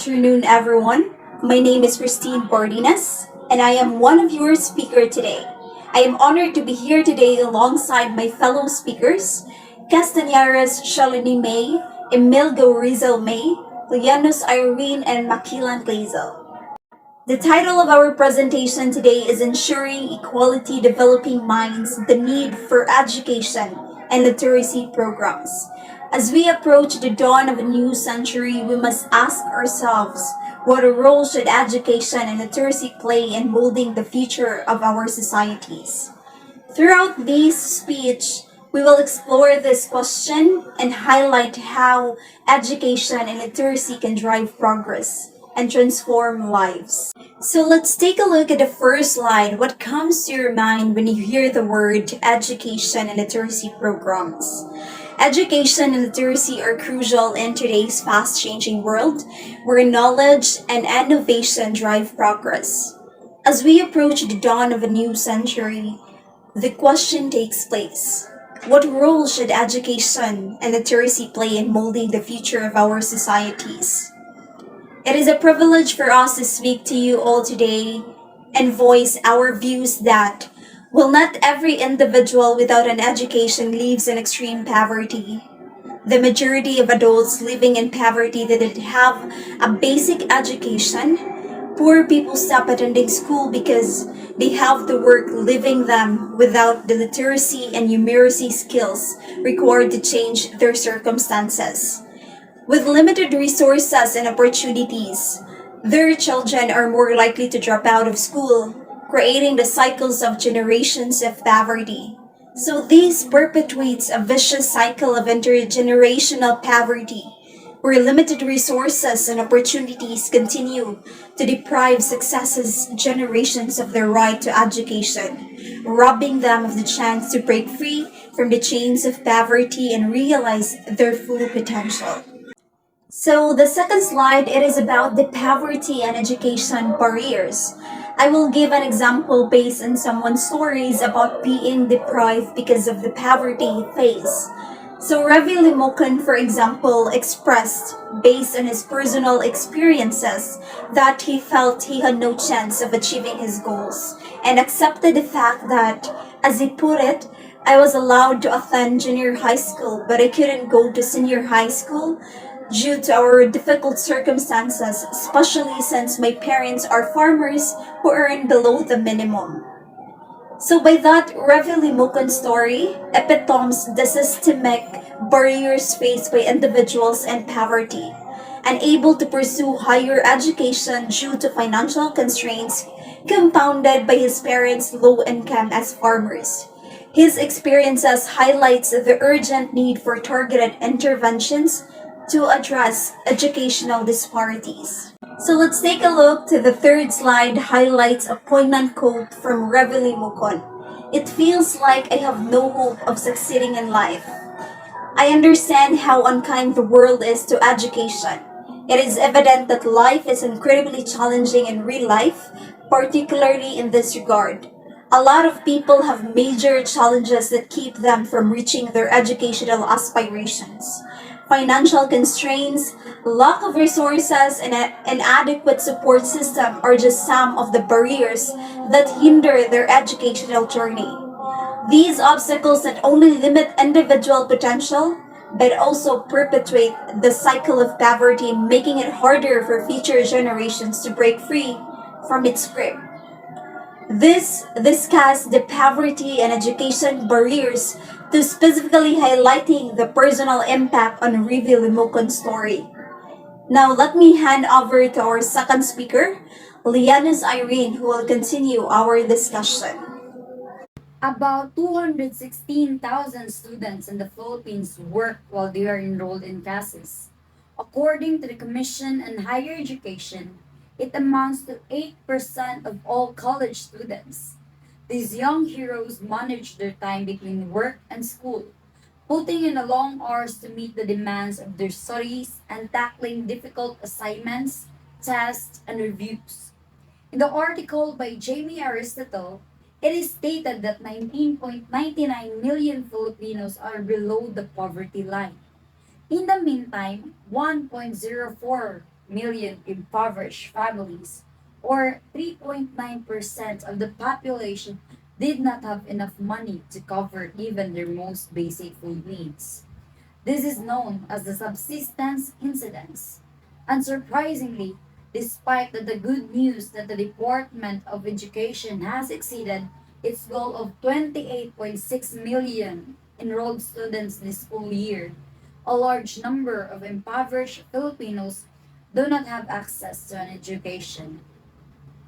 afternoon, everyone. My name is Christine Bordinas, and I am one of your speakers today. I am honored to be here today alongside my fellow speakers, Castañares Shalini May, Emilgo Rizal May, Lianos Irene, and Makilan Glazel. The title of our presentation today is Ensuring Equality Developing Minds, the Need for Education and Literacy Programs. As we approach the dawn of a new century, we must ask ourselves, what role should education and literacy play in molding the future of our societies? Throughout this speech, we will explore this question and highlight how education and literacy can drive progress and transform lives. So let's take a look at the first slide. What comes to your mind when you hear the word education and literacy programs? Education and literacy are crucial in today's fast-changing world where knowledge and innovation drive progress. As we approach the dawn of a new century, the question takes place. What role should education and literacy play in molding the future of our societies? It is a privilege for us to speak to you all today and voice our views that while not every individual without an education lives in extreme poverty, the majority of adults living in poverty didn't have a basic education. Poor people stop attending school because they have to work living them without the literacy and numeracy skills required to change their circumstances. With limited resources and opportunities, their children are more likely to drop out of school, creating the cycles of generations of poverty. So this perpetuates a vicious cycle of intergenerational poverty, where limited resources and opportunities continue to deprive successive generations of their right to education, robbing them of the chance to break free from the chains of poverty and realize their full potential. So the second slide, it is about the poverty and education barriers. I will give an example based on someone's stories about being deprived because of the poverty he faced. So Ravi Limokan, for example, expressed, based on his personal experiences, that he felt he had no chance of achieving his goals and accepted the fact that, as he put it, I was allowed to attend junior high school, but I couldn't go to senior high school due to our difficult circumstances, especially since my parents are farmers who earn below the minimum. So by that, Ravi Limukan's story epitomes the systemic barriers faced by individuals in poverty, unable to pursue higher education due to financial constraints compounded by his parents' low income as farmers. His experiences highlights the urgent need for targeted interventions to address educational disparities. So let's take a look to the third slide highlights a poignant quote from Reveli Mukon. It feels like I have no hope of succeeding in life. I understand how unkind the world is to education. It is evident that life is incredibly challenging in real life, particularly in this regard. A lot of people have major challenges that keep them from reaching their educational aspirations. Financial constraints, lack of resources, and an inadequate support system are just some of the barriers that hinder their educational journey. These obstacles not only limit individual potential, but also perpetuate the cycle of poverty, making it harder for future generations to break free from its grip. This discuss the poverty and education barriers to specifically highlighting the personal impact on Rivi Limokon's story. Now let me hand over to our second speaker, Lianis Irene, who will continue our discussion. About 216,000 students in the Philippines work while they are enrolled in classes. According to the Commission on Higher Education, it amounts to 8% of all college students. These young heroes manage their time between work and school, putting in the long hours to meet the demands of their studies and tackling difficult assignments, tests, and reviews. In the article by Jamie Aristotle, it is stated that 19.99 million Filipinos are below the poverty line. In the meantime, 1.04 million impoverished families, or 3.9% of the population, did not have enough money to cover even their most basic food needs. This is known as the subsistence incidence. Unsurprisingly, despite the good news that the Department of Education has exceeded its goal of 28.6 million enrolled students this school year, a large number of impoverished Filipinos do not have access to an education.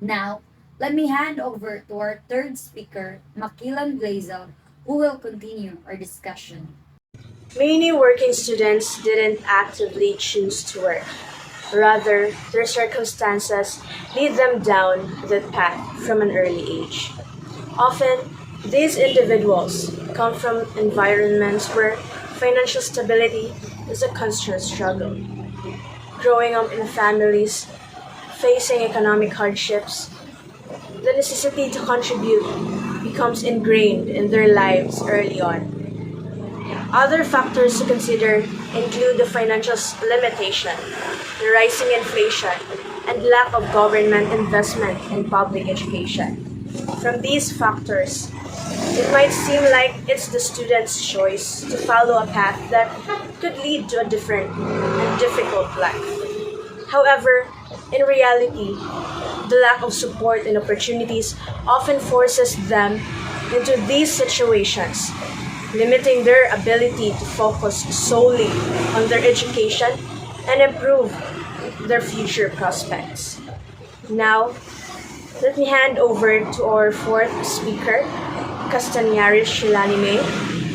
Now, let me hand over to our third speaker, Makilan Glazel, who will continue our discussion. Many working students didn't actively choose to work. Rather, their circumstances lead them down that path from an early age. Often, these individuals come from environments where financial stability is a constant struggle. Growing up in families facing economic hardships, the necessity to contribute becomes ingrained in their lives early on. Other factors to consider include the financial limitation, the rising inflation, and lack of government investment in public education. From these factors, it might seem like it's the student's choice to follow a path that could lead to a different and difficult life. However, in reality, the lack of support and opportunities often forces them into these situations, limiting their ability to focus solely on their education and improve their future prospects. Now, let me hand over to our fourth speaker, Castañares Shilanime,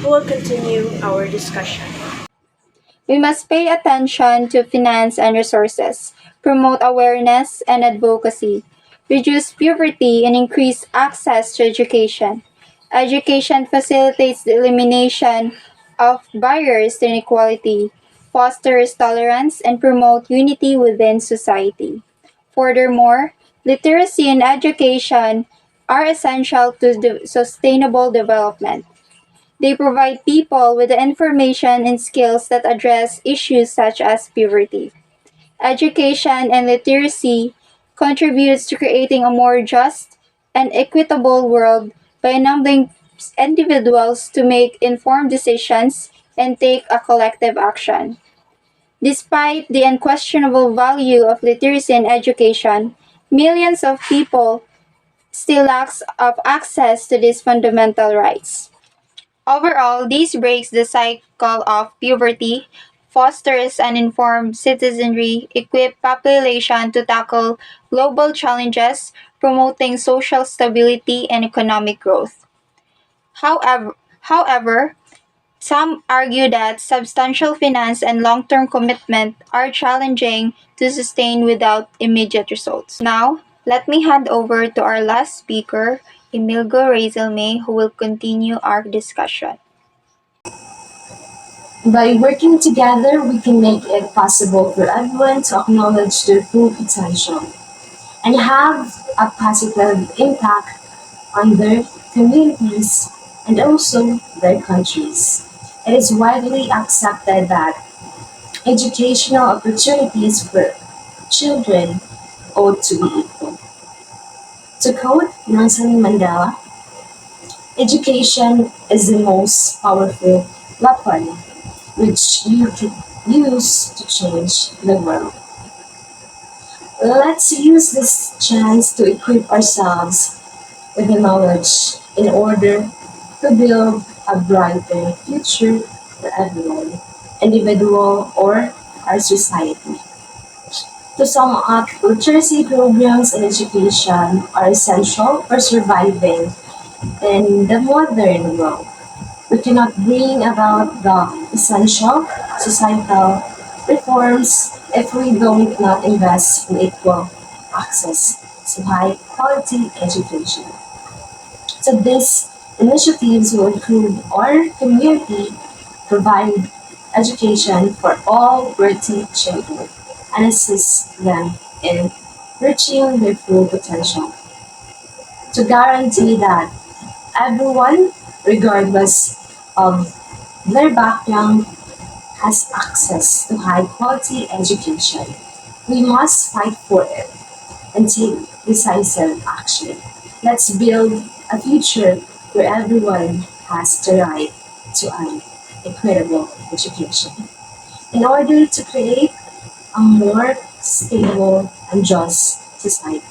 who will continue our discussion. We must pay attention to finance and resources, promote awareness and advocacy, reduce poverty, and increase access to education. Education facilitates the elimination of barriers to inequality, fosters tolerance, and promote unity within society. Furthermore, literacy and education are essential to sustainable development. They provide people with the information and skills that address issues such as poverty. Education and literacy contributes to creating a more just and equitable world by enabling individuals to make informed decisions and take a collective action. Despite the unquestionable value of literacy and education, millions of people still lack of access to these fundamental rights. Overall, this breaks the cycle of poverty, fosters an informed citizenry, equipped population to tackle global challenges, promoting social stability and economic growth. However, some argue that substantial finance and long-term commitment are challenging to sustain without immediate results. Now, let me hand over to our last speaker, Emilgo Razelme, who will continue our discussion. By working together, we can make it possible for everyone to acknowledge their full potential and have a positive impact on their communities and also their countries. It is widely accepted that educational opportunities for children ought to be equal. To quote Nelson Mandela, education is the most powerful weapon which you can use to change the world. Let's use this chance to equip ourselves with the knowledge in order to build a brighter future for everyone, individual or our society. To sum up, literacy programs and education are essential for surviving in the modern world. We cannot bring about the essential societal reforms if we don't not invest in equal access to high quality education. So these initiatives will improve our community, provide education for all worthy children, and assist them in reaching their full potential. To guarantee that everyone, regardless of their background, has access to high quality education. We must fight for it and take decisive action. Let's build a future where everyone has the right to an equitable education. In order to create a more stable and just society,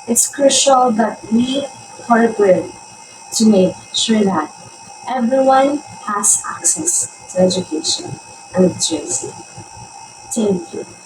it's crucial that we cooperate to make sure that everyone has access to education and literacy. Thank you.